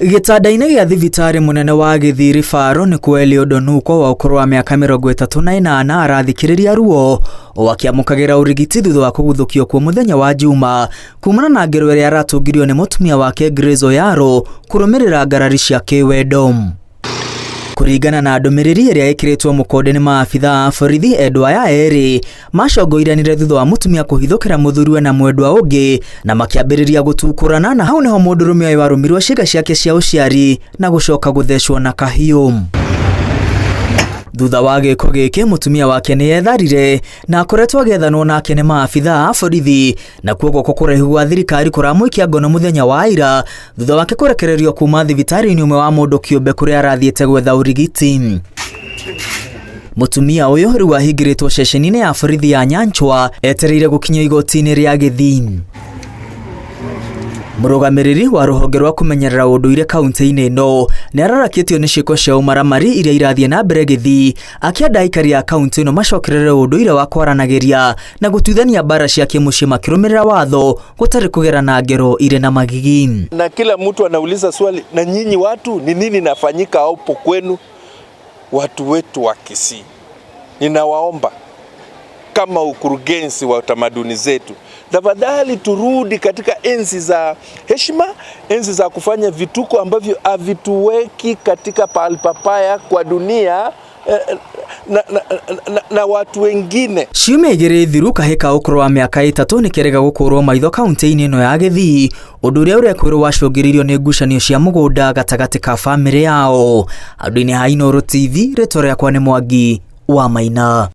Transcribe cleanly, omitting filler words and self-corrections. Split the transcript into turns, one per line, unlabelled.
Gitanda-inĩ gĩa thibitarĩ munene wa Gĩthii Rifaro nĩ kweli ũndũ nuko wa ũkũrũ wa mĩaka 38 arathikĩrĩria ruo o akĩamũkagĩra ũrigiti thutha wa kũguthũkio kwa mũthenya wa Juma kumana na ngero ĩrĩa aratungirio nĩ mũtumia wake Grace Oyaro kũrũmĩrĩra ngarari cia kĩwendo. Kũringana na ndũmĩrĩri ĩrĩa ĩkĩrĩtwo mũkonde nĩ maabitha a borithi, endwa aya erĩ macongoiranire thutha wa mũtumia kũhithũkĩra mũthuriwe na mwendwa ũngĩ na makĩambĩrĩria gũtukũrana, na hau nĩho mũndũrũme ũyũ warũmirwo ciĩga ciake cia ũciari na gũcoka gũthecwo na kahiũ. Thutha wa gĩko gĩkĩ mũtumia wake nĩ etharire na akoretwo agĩethanwo nake nĩ maabitha a borithi, na kuoguo kũraihu gwa thirikari kũramũikia ngono mũthenya wa ira thutha wake kũrekererio kuma thibitarĩ-inĩ ũmwe wa mũndũ kĩũmbe kũrĩa arathiĩte gwetha ũrigiti. Mũtumia ũyũ rĩu ahingĩrĩtwo ceceni-inĩ ya borithi ya Nyanchwa etereire gũkinyio igoti-inĩ rĩa Gĩthii. Mũrũgamĩrĩri wa rũhonge rwa kũmenyerera ũndũire kaunti-inĩ ĩno nĩ ararakĩtio nĩ ciĩko cia ũmaramari iria irathiĩ na mbere Gĩthii, akĩenda aikari a kaunti ĩno macokerere ũndũire wa kwaranagĩria na gũtuithania mbara cia kĩmũciĩ makĩrũmĩrĩra watho gũtarĩ kũgera na ngero irĩ na magigi.
Na kila mtu anauliza swali, na nyinyi watu ni nini nafanyika hapo kwenu? Watu wetu wa Kisii, ninawaomba kama ukurugenzi wa tamaduni zetu, tafadhali turudi katika enzi za heshima, enzi za kufanya vituko ambavyo havituweki katika pahali papaya kwa dunia na watu wengine.
Ciumia igĩrĩ thiru kahĩĩ ka ũkũrũ wa mĩaka 3 nĩ kĩrega gũkũrwo maitho kaunti-inĩ ĩno ya Gĩthii, ũndũ ũrĩa ũrekwĩrwo wacũngĩrĩirio nĩ ngucanio cia mũgũnda gatagatĩ ka bamĩrĩ yao. Handũ-inĩ ha Inooro TV, rĩtwa rĩakwa nĩ Mwangi wa Maina.